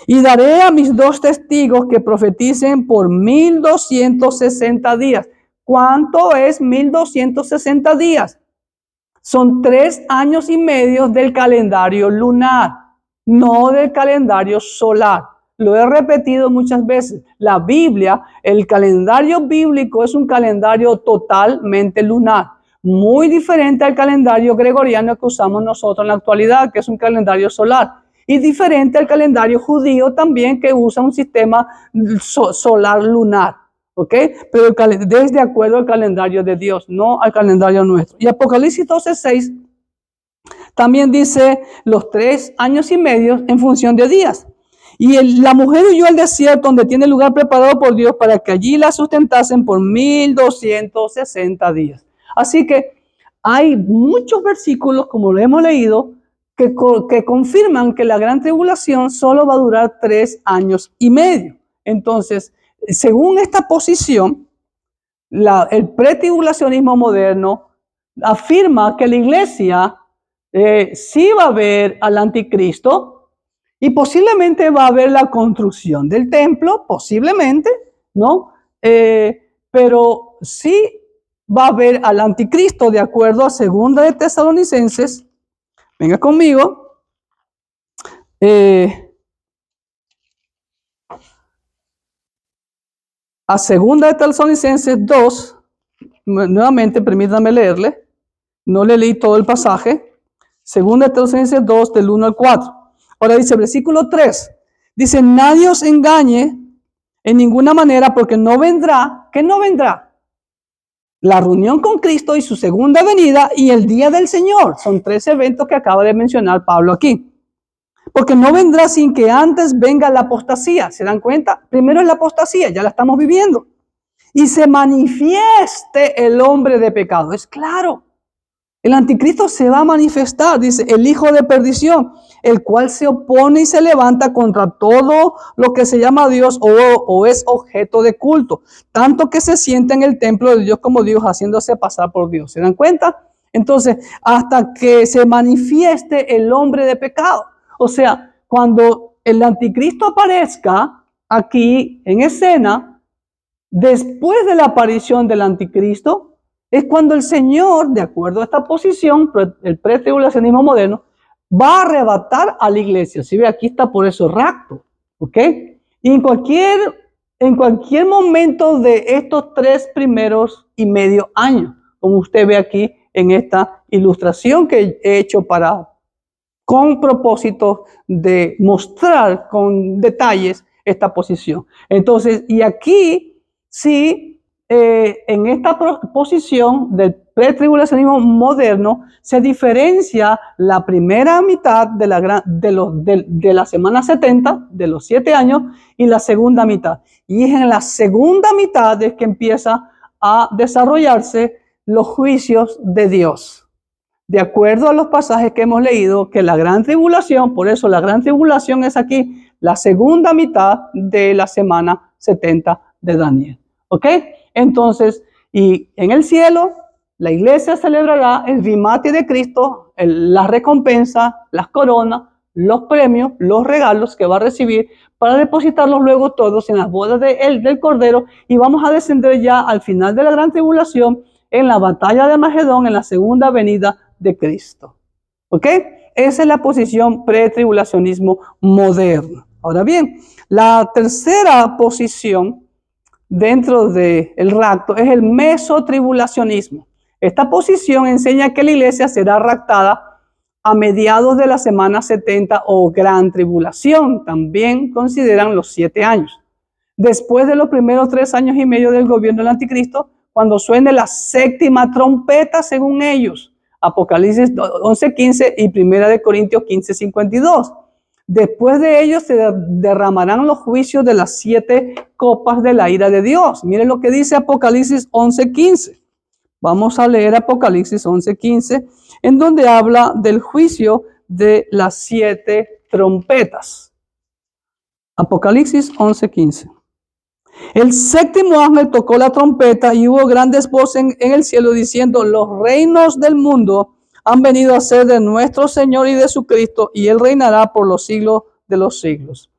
Y daré a mis 2 testigos que profeticen por 1260 días. ¿Cuánto es 1260 días? Son 3 años y medio del calendario lunar, no del calendario solar. Lo he repetido muchas veces. La Biblia, el calendario bíblico es un calendario totalmente lunar, muy diferente al calendario gregoriano que usamos nosotros en la actualidad, que es un calendario solar. Y diferente al calendario judío también, que usa un sistema solar lunar. ¿Ok? Pero desde acuerdo al calendario de Dios, no al calendario nuestro. Y Apocalipsis 12:6 también dice los 3 años y medio en función de días. Y la mujer huyó al desierto, donde tiene lugar preparado por Dios para que allí la sustentasen por 1260 días. Así que hay muchos versículos, como lo hemos leído, que confirman que la gran tribulación solo va a durar 3 años y medio. Entonces, según esta posición, el pretribulacionismo moderno afirma que la iglesia sí va a ver al anticristo y posiblemente va a haber la construcción del templo, posiblemente, ¿no? Pero sí va a haber al anticristo de acuerdo a 2 de Tesalonicenses. Venga conmigo. A 2 de Tesalonicenses 2, nuevamente permítanme leerle, no le leí todo el pasaje. 2 de Tesalonicenses 2, del 1 al 4. Ahora dice, versículo 3, dice: nadie os engañe en ninguna manera, porque no vendrá. ¿Qué no vendrá? La reunión con Cristo y su segunda venida y el día del Señor. Son 3 eventos que acaba de mencionar Pablo aquí. Porque no vendrá sin que antes venga la apostasía. ¿Se dan cuenta? Primero es la apostasía, ya la estamos viviendo. Y se manifieste el hombre de pecado. Es claro. El anticristo se va a manifestar, dice, el hijo de perdición, el cual se opone y se levanta contra todo lo que se llama Dios o es objeto de culto, tanto que se sienta en el templo de Dios como Dios, haciéndose pasar por Dios. ¿Se dan cuenta? Entonces, hasta que se manifieste el hombre de pecado. O sea, cuando el anticristo aparezca aquí en escena, después de la aparición del anticristo, es cuando el Señor, de acuerdo a esta posición, el pretribulacionismo moderno, va a arrebatar a la iglesia. Si ve, aquí está por eso rapto, ¿ok? Y en cualquier momento de estos 3 primeros y medio años, como usted ve aquí en esta ilustración que he hecho con propósito de mostrar con detalles esta posición. Entonces, y aquí sí, en esta posición del pretribulacionismo moderno se diferencia la primera mitad de la semana 70, de los 7 años, y la segunda mitad. Y es en la segunda mitad es que empieza a desarrollarse los juicios de Dios. De acuerdo a los pasajes que hemos leído, que la gran tribulación, por eso la gran tribulación es aquí, la segunda mitad de la semana 70 de Daniel. ¿Ok? Entonces, y en el cielo, la iglesia celebrará el vimate de Cristo, la recompensa, las coronas, los premios, los regalos que va a recibir para depositarlos luego todos en las bodas del Cordero, y vamos a descender ya al final de la gran tribulación en la batalla de Magedón, en la segunda venida de Cristo. ¿Ok? Esa es la posición pretribulacionismo moderno. Ahora bien, la tercera posición dentro del rapto es el mesotribulacionismo. Esta posición enseña que la iglesia será raptada a mediados de la semana 70 o gran tribulación. También consideran los 7 años. Después de los primeros 3 años y medio del gobierno del anticristo, cuando suene la séptima trompeta, según ellos, Apocalipsis 11:15 y 1 Corintios 15:52. Después de ellos se derramarán los juicios de las 7 copas de la ira de Dios. Miren lo que dice Apocalipsis 11:15. Vamos a leer Apocalipsis 11:15, en donde habla del juicio de las 7 trompetas. Apocalipsis 11:15. El séptimo ángel tocó la trompeta y hubo grandes voces en el cielo diciendo: los reinos del mundo han venido a ser de nuestro Señor y de su Cristo, y Él reinará por los siglos de los siglos.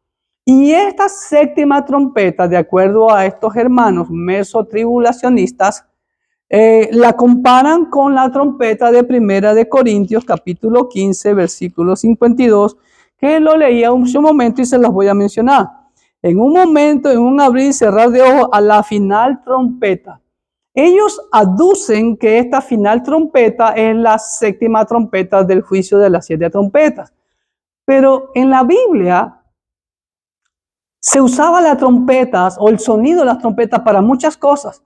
Y esta séptima trompeta, de acuerdo a estos hermanos mesotribulacionistas, la comparan con la trompeta de 1 Corintios capítulo 15, versículo 52, que lo leía un momento y se las voy a mencionar. En un momento, en un abrir y cerrar de ojos, a la final trompeta. Ellos aducen que esta final trompeta es la séptima trompeta del juicio de las 7 trompetas. Pero en la Biblia se usaba las trompetas o el sonido de las trompetas para muchas cosas.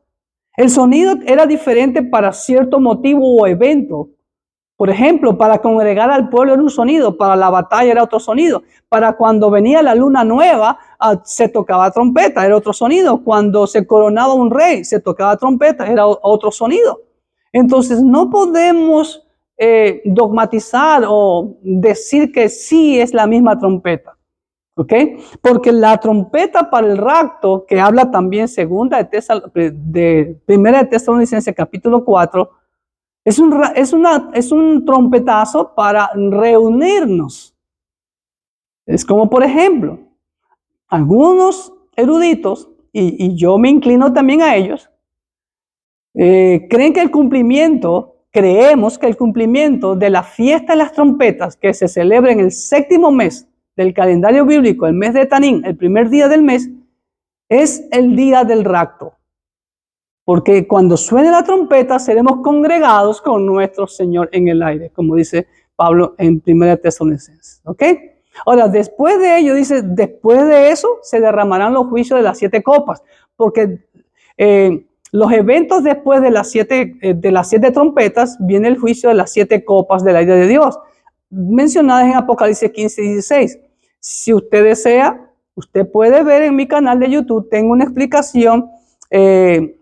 El sonido era diferente para cierto motivo o evento. Por ejemplo, para congregar al pueblo era un sonido, para la batalla era otro sonido. Para cuando venía la luna nueva, se tocaba trompeta, era otro sonido. Cuando se coronaba un rey, se tocaba trompeta, era otro sonido. Entonces, no podemos dogmatizar o decir que sí es la misma trompeta. ¿Ok? Porque la trompeta para el rapto, que habla también Primera de Tesalonicenses capítulo 4, es un trompetazo para reunirnos. Es como, por ejemplo, algunos eruditos, y yo me inclino también a ellos, creemos que el cumplimiento de la fiesta de las trompetas, que se celebra en el 7º mes del calendario bíblico, el mes de Tanín, el primer día del mes, es el día del rapto. Porque cuando suene la trompeta seremos congregados con nuestro Señor en el aire, como dice Pablo en 1 Tesalonicenses. ¿Ok? Ahora, después de ello, dice, después de eso se derramarán los juicios de las 7 copas. Porque los eventos después de las 7 trompetas, viene el juicio de las 7 copas de la ira de Dios, mencionadas en Apocalipsis 15 y 16. Si usted desea, usted puede ver en mi canal de YouTube, tengo una explicación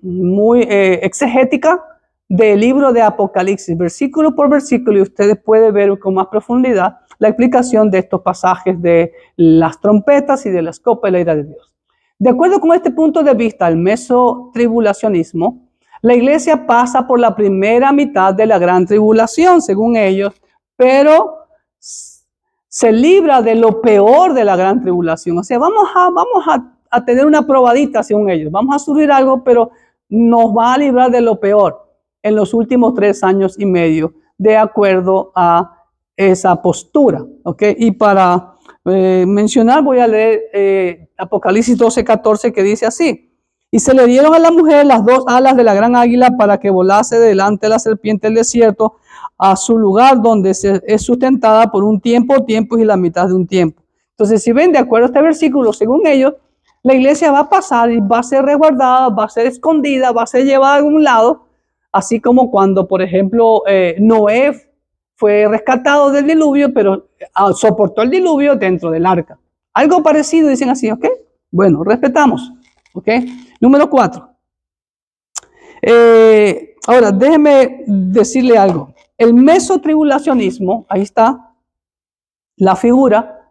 muy exegética del libro de Apocalipsis, versículo por versículo, y ustedes pueden ver con más profundidad la explicación de estos pasajes de las trompetas y de las copas de la ira de Dios. De acuerdo con este punto de vista, el mesotribulacionismo, la iglesia pasa por la primera mitad de la gran tribulación, según ellos, pero se libra de lo peor de la gran tribulación. O sea, vamos a tener una probadita, según ellos. Vamos a sufrir algo, pero nos va a librar de lo peor en los últimos 3 años y medio, de acuerdo a esa postura. ¿Ok? Y para mencionar, voy a leer Apocalipsis 12:14, que dice así: y se le dieron a la mujer las 2 alas de la gran águila para que volase delante de la serpiente del desierto a su lugar donde es sustentada por un tiempo y la mitad de un tiempo. Entonces, si ven, de acuerdo a este versículo, según ellos, la iglesia va a pasar y va a ser resguardada, va a ser escondida, va a ser llevada a algún lado, así como cuando, por ejemplo, Noé fue rescatado del diluvio, pero soportó el diluvio dentro del arca. Algo parecido, dicen así, ¿ok? Bueno, respetamos, ¿ok? Número 4. Ahora, déjeme decirle algo. El mesotribulacionismo, ahí está la figura,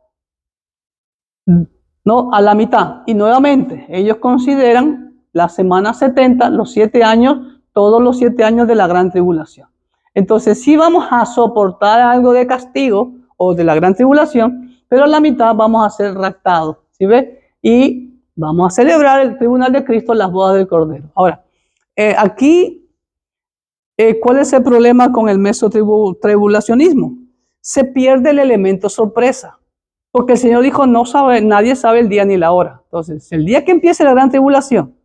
¿no? A la mitad. Y nuevamente, ellos consideran la semana 70, los 7 años, todos los 7 años de la gran tribulación. Entonces sí vamos a soportar algo de castigo o de la gran tribulación, pero a la mitad vamos a ser raptados, ¿sí ves? Y vamos a celebrar el tribunal de Cristo, las bodas del Cordero. Ahora, aquí, ¿cuál es el problema con el mesotribulacionismo? Se pierde el elemento sorpresa, porque el Señor dijo, no sabe, nadie sabe el día ni la hora. Entonces, el día que empiece la gran tribulación,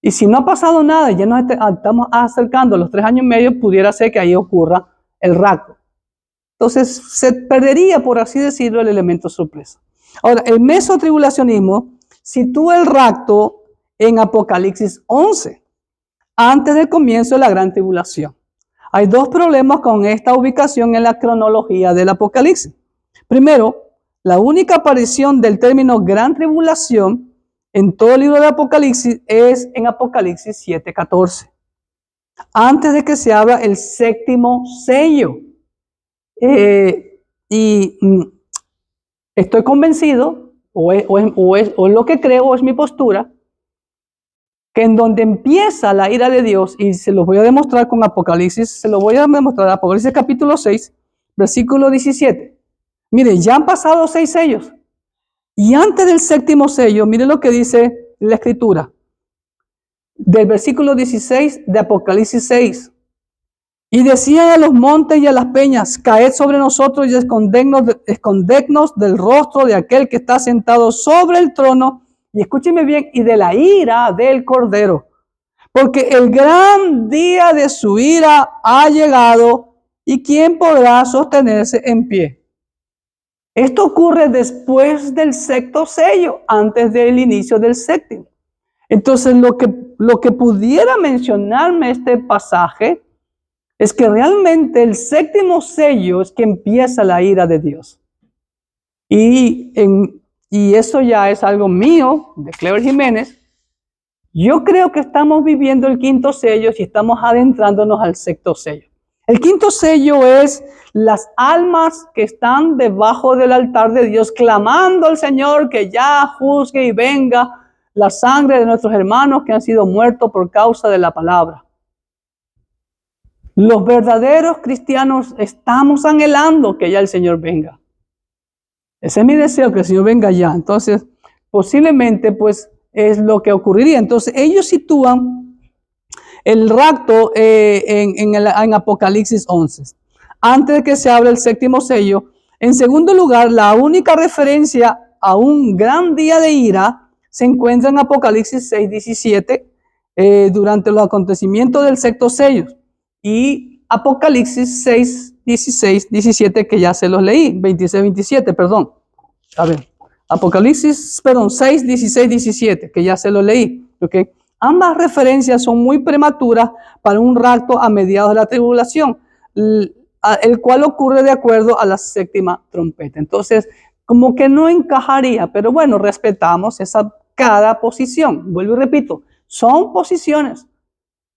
y si no ha pasado nada, ya nos estamos acercando a los 3 años y medio, pudiera ser que ahí ocurra el rapto. Entonces, se perdería, por así decirlo, el elemento sorpresa. Ahora, el mesotribulacionismo sitúa el rapto en Apocalipsis 11, antes del comienzo de la gran tribulación. Hay 2 problemas con esta ubicación en la cronología del Apocalipsis. Primero, la única aparición del término gran tribulación en todo el libro de Apocalipsis es en Apocalipsis 7:14, antes de que se abra el 7º sello. Estoy convencido, o es lo que creo, o es mi postura, que en donde empieza la ira de Dios, y se lo voy a demostrar con Apocalipsis, Apocalipsis capítulo 6, versículo 17. Mire, ya han pasado 6 sellos. Y antes del 7º sello, mire lo que dice la Escritura. Del versículo 16 de Apocalipsis 6. Y decían a los montes y a las peñas, caed sobre nosotros y escondednos del rostro de aquel que está sentado sobre el trono. Y escúcheme bien, y de la ira del Cordero. Porque el gran día de su ira ha llegado, y ¿quién podrá sostenerse en pie? Esto ocurre después del 6º sello, antes del inicio del 7º. Entonces, lo que pudiera mencionarme este pasaje es que realmente el 7º sello es que empieza la ira de Dios. Y eso ya es algo mío, de Clever Jiménez. Yo creo que estamos viviendo el 5º sello y estamos adentrándonos al 6º sello. El 5º sello es las almas que están debajo del altar de Dios, clamando al Señor que ya juzgue y venga la sangre de nuestros hermanos que han sido muertos por causa de la palabra. Los verdaderos cristianos estamos anhelando que ya el Señor venga. Ese es mi deseo, que el Señor venga ya. Entonces, posiblemente, pues, es lo que ocurriría. Entonces, ellos sitúan el rapto en Apocalipsis 11, antes de que se abra el 7º sello. En segundo lugar, la única referencia a un gran día de ira se encuentra en Apocalipsis 6:17, durante los acontecimientos del 6º sello. Y Apocalipsis 6, 16, 17, que ya se los leí, 26, 27, perdón. A ver, Apocalipsis, 6, 16, 17, que ya se los leí. ¿Okay? Ambas referencias son muy prematuras para un rapto a mediados de la tribulación, el cual ocurre de acuerdo a la 7ª trompeta. Entonces, como que no encajaría, pero bueno, respetamos cada posición. Vuelvo y repito, son posiciones.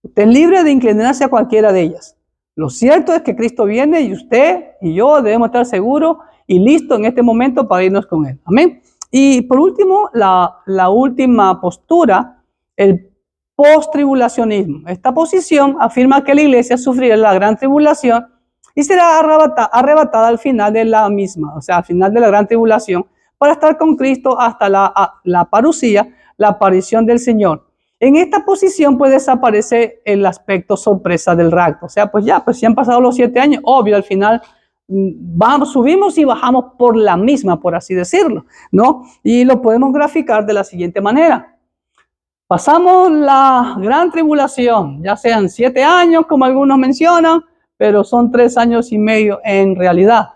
Usted es libre de inclinarse a cualquiera de ellas. Lo cierto es que Cristo viene y usted y yo debemos estar seguros y listos en este momento para irnos con Él. Amén. Y por último, la última postura, el post-tribulacionismo. Esta posición afirma que la iglesia sufrirá la gran tribulación y será arrebatada al final de la misma, o sea, al final de la gran tribulación, para estar con Cristo hasta la parucía, la aparición del Señor. En esta posición pues desaparece el aspecto sorpresa del rapto. O sea, pues si han pasado los 7 años, obvio, al final subimos y bajamos por la misma, por así decirlo, ¿no? Y lo podemos graficar de la siguiente manera. Pasamos la gran tribulación, ya sean 7 años, como algunos mencionan, pero son 3 años y medio en realidad.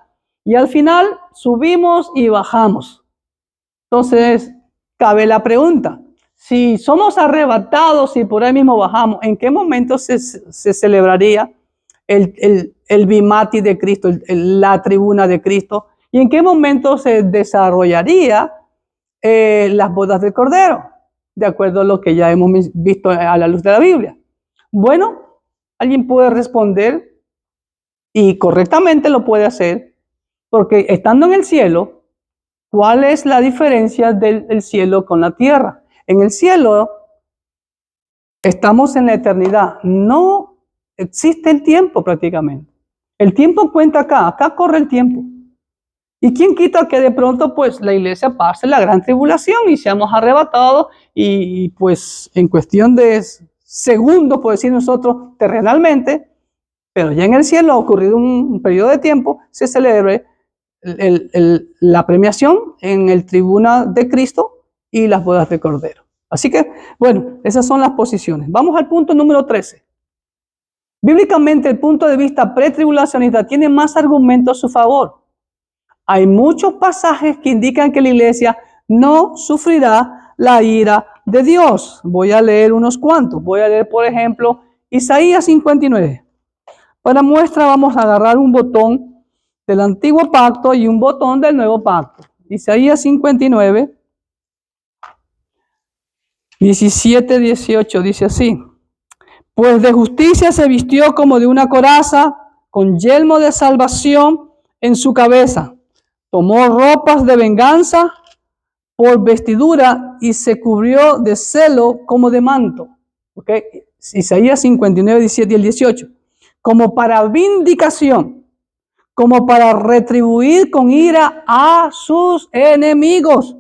Y al final subimos y bajamos. Entonces, cabe la pregunta. Si somos arrebatados y por ahí mismo bajamos, ¿en qué momento se celebraría el bimati de Cristo, la tribuna de Cristo? ¿Y en qué momento se desarrollaría las bodas del Cordero? De acuerdo a lo que ya hemos visto a la luz de la Biblia. Bueno, alguien puede responder y correctamente lo puede hacer, porque estando en el cielo, ¿cuál es la diferencia del cielo con la tierra? En el cielo, Estamos en la eternidad. No existe el tiempo prácticamente. El tiempo cuenta acá corre el tiempo. ¿Y quién quita que de pronto pues la iglesia pase la gran tribulación y seamos arrebatados y pues en cuestión de segundos, por decir nosotros, terrenalmente, pero ya en el cielo ha ocurrido un periodo de tiempo, se celebre la premiación en el tribunal de Cristo y las bodas de Cordero. Así que, bueno, esas son las posiciones. Vamos al punto número 13. Bíblicamente, el punto de vista pretribulacionista tiene más argumentos a su favor. Hay muchos pasajes que indican que la iglesia no sufrirá la ira de Dios. Voy a leer unos cuantos. Voy a leer, por ejemplo, Isaías 59. Para muestra vamos a agarrar un botón del antiguo pacto y un botón del nuevo pacto. Isaías 59, 17, 18 dice así. Pues de justicia se vistió como de una coraza, con yelmo de salvación en su cabeza. Tomó ropas de venganza por vestidura y se cubrió de celo como de manto. ¿Okay? Isaías 59, 17 y el 18. Como para vindicación, como para retribuir con ira a sus enemigos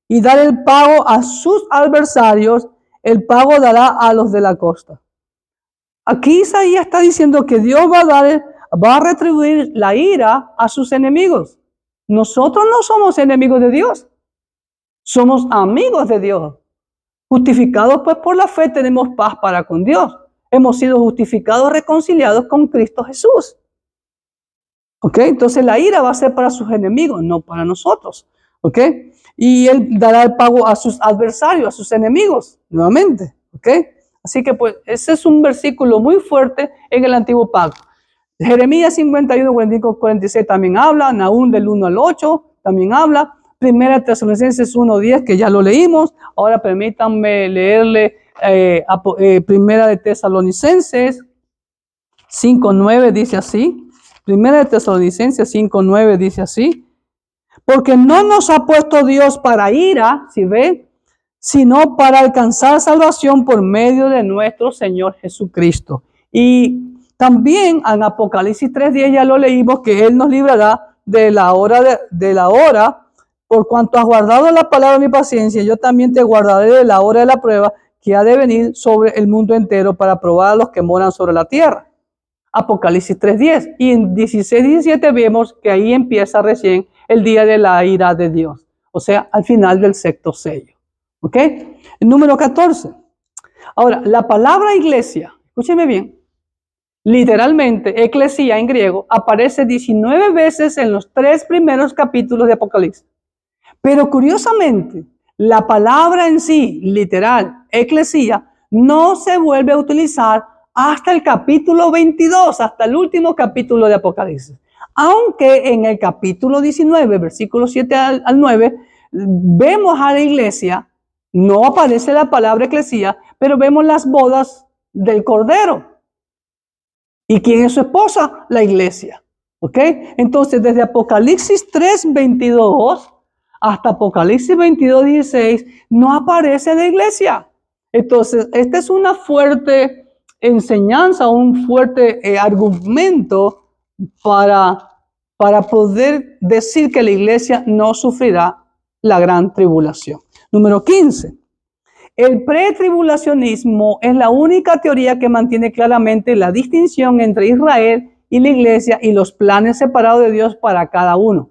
y dar el pago a sus adversarios, el pago dará a los de la costa. Aquí Isaías está diciendo que Dios va a retribuir la ira a sus enemigos. Nosotros no somos enemigos de Dios, somos amigos de Dios. Justificados pues por la fe tenemos paz para con Dios. Hemos sido justificados, reconciliados con Cristo Jesús. ¿Ok? Entonces la ira va a ser para sus enemigos, no para nosotros. ¿Ok? Y Él dará el pago a sus adversarios, a sus enemigos, nuevamente. ¿Ok? Así que pues ese es un versículo muy fuerte en el Antiguo Pacto. Jeremías 51, 45, 46 también habla, Nahum del 1 al 8 también habla, Primera Tesalonicenses 1, 10 que ya lo leímos, ahora permítanme leerle Primera de Tesalonicenses 5, 9 dice así, Primera de Tesalonicenses 5, 9 dice así, porque no nos ha puesto Dios para ira, ¿sí ve? Sino para alcanzar salvación por medio de nuestro Señor Jesucristo. Y también en Apocalipsis 3:10 ya lo leímos, que Él nos librará de la hora, por cuanto has guardado la palabra de mi paciencia, yo también te guardaré de la hora de la prueba que ha de venir sobre el mundo entero para probar a los que moran sobre la tierra. Apocalipsis 3:10. Y en 16-17 vemos que ahí empieza recién el día de la ira de Dios. O sea, al final del sexto sello. ¿Ok? El número 14. Ahora, la palabra iglesia, escúcheme bien, literalmente, eclesia en griego, aparece 19 veces en los 3 primeros capítulos de Apocalipsis. Pero curiosamente, la palabra en sí, literal, eclesia, no se vuelve a utilizar hasta el capítulo 22, hasta el último capítulo de Apocalipsis. Aunque en el capítulo 19, versículos 7 al 9, vemos a la iglesia. No aparece la palabra eclesia, pero vemos las bodas del Cordero. ¿Y quién es su esposa? La iglesia. ¿Ok? Entonces, desde Apocalipsis 3:22 hasta Apocalipsis 22:16, no aparece la iglesia. Entonces, esta es una fuerte enseñanza, un fuerte argumento para poder decir que la iglesia no sufrirá la gran tribulación. Número 15. El pretribulacionismo es la única teoría que mantiene claramente la distinción entre Israel y la iglesia y los planes separados de Dios para cada uno.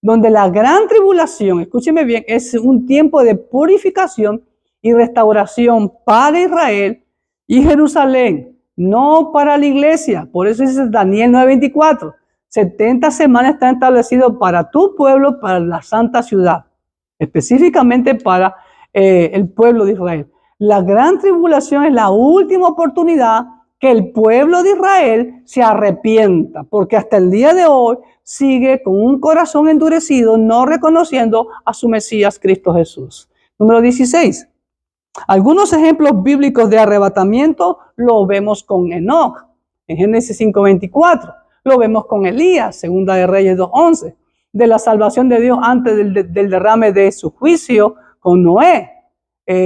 Donde la gran tribulación, escúcheme bien, es un tiempo de purificación y restauración para Israel y Jerusalén, no para la iglesia. Por eso dice Daniel 9:24. 70 semanas está establecido para tu pueblo, para la santa ciudad, específicamente para el pueblo de Israel. La gran tribulación es la última oportunidad que el pueblo de Israel se arrepienta, porque hasta el día de hoy sigue con un corazón endurecido, no reconociendo a su Mesías Cristo Jesús. Número 16. Algunos ejemplos bíblicos de arrebatamiento lo vemos con Enoc, en Génesis 5:24. Lo vemos con Elías, Segunda de Reyes 2:11. De la salvación de Dios antes del derrame de su juicio con Noé,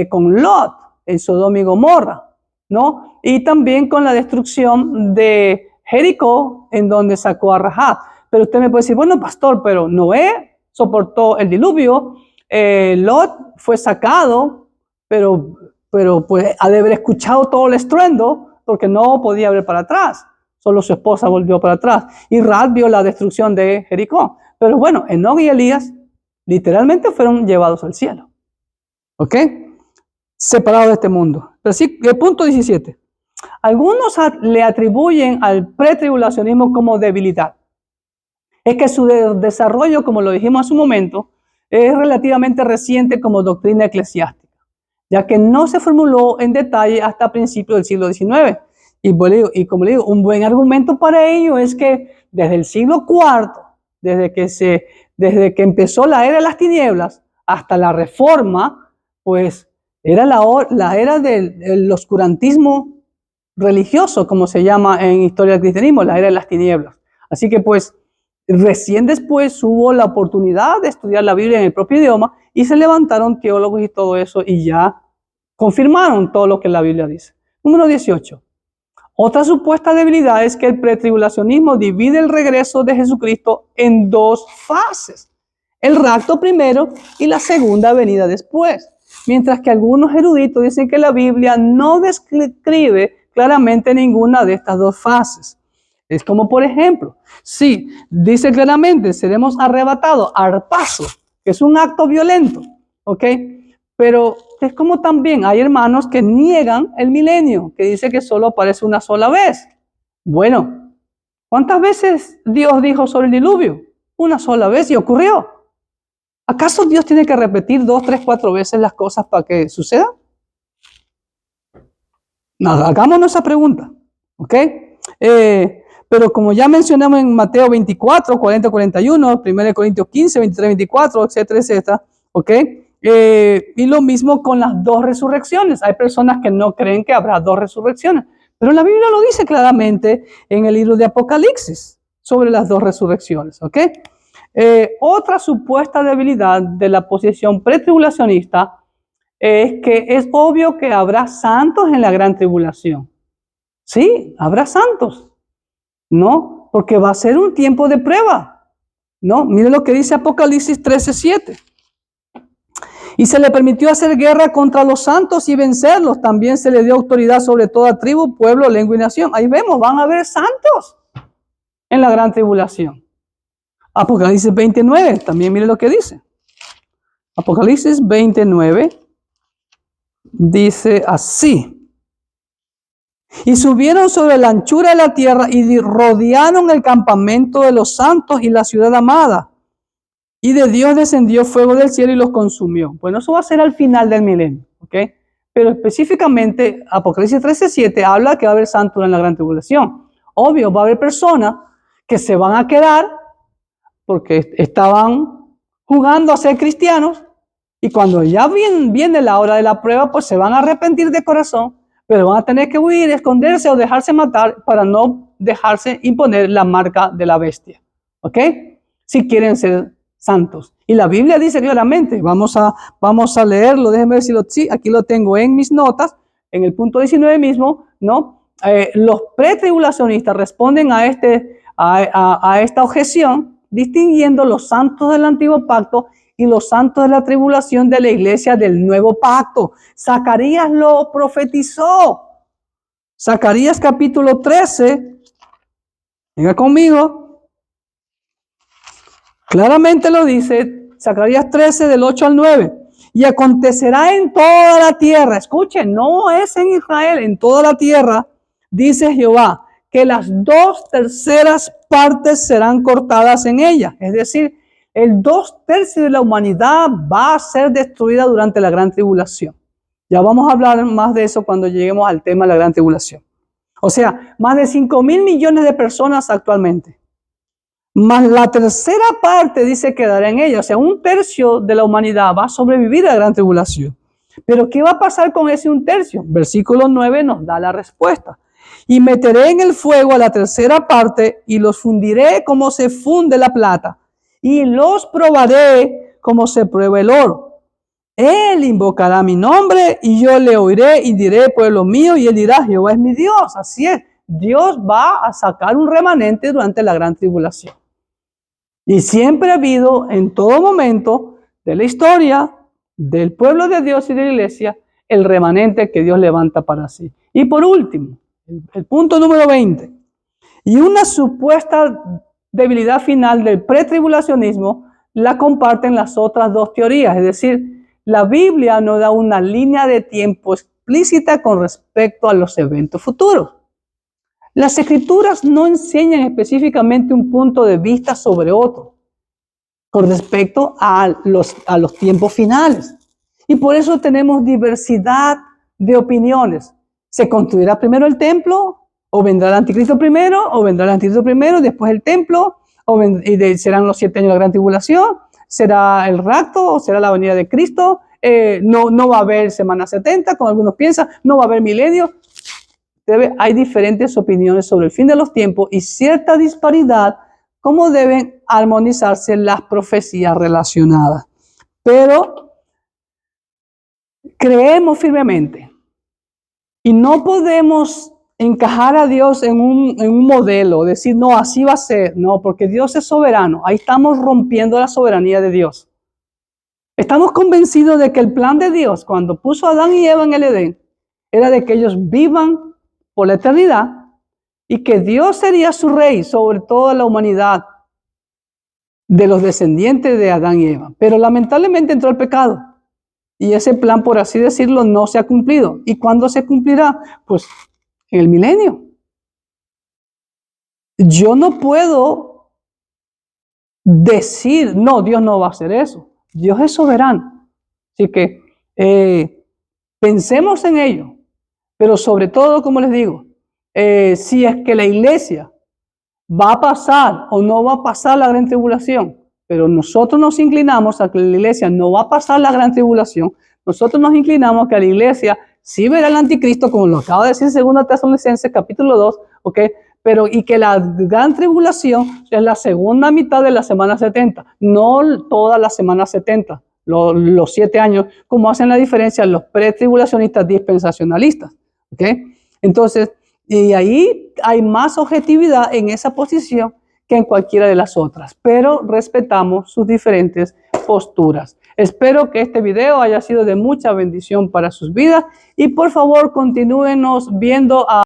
con Lot, en Sodoma y Gomorra. ¿no? Y también con la destrucción de Jericó, en donde sacó a Rahab. Pero usted me puede decir, bueno, pastor, pero Noé soportó el diluvio, Lot fue sacado, pero pues ha de haber escuchado todo el estruendo, porque no podía ver para atrás. Solo su esposa volvió para atrás. Y Rahab vio la destrucción de Jericó. Pero bueno, Enoc y Elías literalmente fueron llevados al cielo. ¿Ok? Separados de este mundo. Pero sí, el punto 17. Algunos le atribuyen al pretribulacionismo como debilidad. Es que su desarrollo, como lo dijimos hace un momento, es relativamente reciente como doctrina eclesiástica, ya que no se formuló en detalle hasta principios del siglo XIX. Y como le digo, un buen argumento para ello es que desde el siglo IV, desde que empezó la era de las tinieblas hasta la Reforma, pues era la era del oscurantismo religioso, como se llama en historia del cristianismo, la era de las tinieblas. Así que pues recién después hubo la oportunidad de estudiar la Biblia en el propio idioma y se levantaron teólogos y todo eso y ya confirmaron todo lo que la Biblia dice. Número 18. Otra supuesta debilidad es que el pretribulacionismo divide el regreso de Jesucristo en dos fases. El rapto primero y la segunda venida después. Mientras que algunos eruditos dicen que la Biblia no describe claramente ninguna de estas dos fases. Es como, por ejemplo, sí, dice claramente, seremos arrebatados, arpazo, que es un acto violento, ¿ok? Pero es como también hay hermanos que niegan el milenio, que dice que solo aparece una sola vez. Bueno, ¿cuántas veces Dios dijo sobre el diluvio? Una sola vez y ocurrió. ¿Acaso Dios tiene que repetir 2, 3, 4 veces las cosas para que suceda? No, hagámonos esa pregunta, ¿ok? Pero como ya mencionamos en Mateo 24, 40, 41, 1 Corintios 15, 23, 24, etcétera, etcétera, ¿ok? Y lo mismo con las dos resurrecciones. Hay personas que no creen que habrá dos resurrecciones, pero la Biblia lo dice claramente en el libro de Apocalipsis sobre las dos resurrecciones, ¿ok? Otra supuesta debilidad de la posición pretribulacionista es que es obvio que habrá santos en la gran tribulación. Sí, habrá santos, ¿no? Porque va a ser un tiempo de prueba, ¿no? Mire lo que dice Apocalipsis 13:7. Y se le permitió hacer guerra contra los santos y vencerlos. También se le dio autoridad sobre toda tribu, pueblo, lengua y nación. Ahí vemos, van a haber santos en la gran tribulación. Apocalipsis 29, también mire lo que dice. Apocalipsis 29 dice así. Y subieron sobre la anchura de la tierra y rodearon el campamento de los santos y la ciudad amada. Y de Dios descendió fuego del cielo y los consumió. Bueno, eso va a ser al final del milenio, ¿ok? Pero específicamente, Apocalipsis 13:7 habla que va a haber santos en la gran tribulación. Obvio, va a haber personas que se van a quedar porque estaban jugando a ser cristianos y cuando ya viene la hora de la prueba, pues se van a arrepentir de corazón, pero van a tener que huir, esconderse o dejarse matar para no dejarse imponer la marca de la bestia, ¿ok? Si quieren ser santos. Y la Biblia dice claramente, vamos a leerlo, déjenme ver si sí, aquí lo tengo en mis notas, en el punto 19 mismo, ¿no? Los pretribulacionistas responden a esta objeción distinguiendo los santos del antiguo pacto y los santos de la tribulación de la iglesia del nuevo pacto. Zacarías lo profetizó. Zacarías capítulo 13, venga conmigo, claramente lo dice, Zacarías 13 del 8 al 9. Y acontecerá en toda la tierra, escuchen, no es en Israel, en toda la tierra, dice Jehová, que las 2/3 partes serán cortadas en ella. Es decir, el 2/3 de la humanidad va a ser destruida durante la gran tribulación. Ya vamos a hablar más de eso cuando lleguemos al tema de la gran tribulación. O sea, más de 5.000 millones de personas actualmente. Más la 1/3 parte dice quedará en ella. O sea, 1/3 de la humanidad va a sobrevivir a la gran tribulación. Pero ¿qué va a pasar con ese 1/3? Versículo 9 nos da la respuesta. Y meteré en el fuego a la 1/3 parte y los fundiré como se funde la plata. Y los probaré como se prueba el oro. Él invocará mi nombre y yo le oiré y diré, pueblo mío, y él dirá, Jehová es mi Dios. Así es, Dios va a sacar un remanente durante la gran tribulación. Y siempre ha habido en todo momento de la historia del pueblo de Dios y de la iglesia el remanente que Dios levanta para sí. Y por último, el punto número 20. Y una supuesta debilidad final del pretribulacionismo la comparten las otras dos teorías. Es decir, la Biblia no da una línea de tiempo explícita con respecto a los eventos futuros. Las escrituras no enseñan específicamente un punto de vista sobre otro con respecto a los tiempos finales. Y por eso tenemos diversidad de opiniones. ¿Se construirá primero el templo? ¿O vendrá el anticristo primero? ¿O vendrá el anticristo primero, después el templo? ¿Serán los 7 años de la gran tribulación? ¿Será el rapto? ¿O será la venida de Cristo? No va a haber semana 70, como algunos piensan. No va a haber milenio. Hay diferentes opiniones sobre el fin de los tiempos y cierta disparidad, cómo deben armonizarse las profecías relacionadas. Pero creemos firmemente y no podemos encajar a Dios en un modelo, decir, no, así va a ser. No, porque Dios es soberano. Ahí estamos rompiendo la soberanía de Dios. Estamos convencidos de que el plan de Dios, cuando puso a Adán y Eva en el Edén, era de que ellos vivan por la eternidad y que Dios sería su rey sobre toda la humanidad de los descendientes de Adán y Eva. Pero lamentablemente entró el pecado y ese plan, por así decirlo, no se ha cumplido. ¿Y cuándo se cumplirá? Pues en el milenio. Yo no puedo decir, no, Dios no va a hacer eso. Dios es soberano. Así que pensemos en ello. Pero sobre todo, como les digo, si es que la iglesia va a pasar o no va a pasar la gran tribulación, pero nosotros nos inclinamos a que la iglesia no va a pasar la gran tribulación, nosotros nos inclinamos a que la iglesia sí verá al anticristo, como lo acaba de decir 2 Tesalonicenses capítulo 2, ¿ok? Y que la gran tribulación es la segunda mitad de la semana 70, no toda la semana 70, los 7 años, como hacen la diferencia los pretribulacionistas dispensacionalistas. ¿Okay? Entonces, y ahí hay más objetividad en esa posición que en cualquiera de las otras, pero respetamos sus diferentes posturas. Espero que este video haya sido de mucha bendición para sus vidas y por favor continúenos viendo a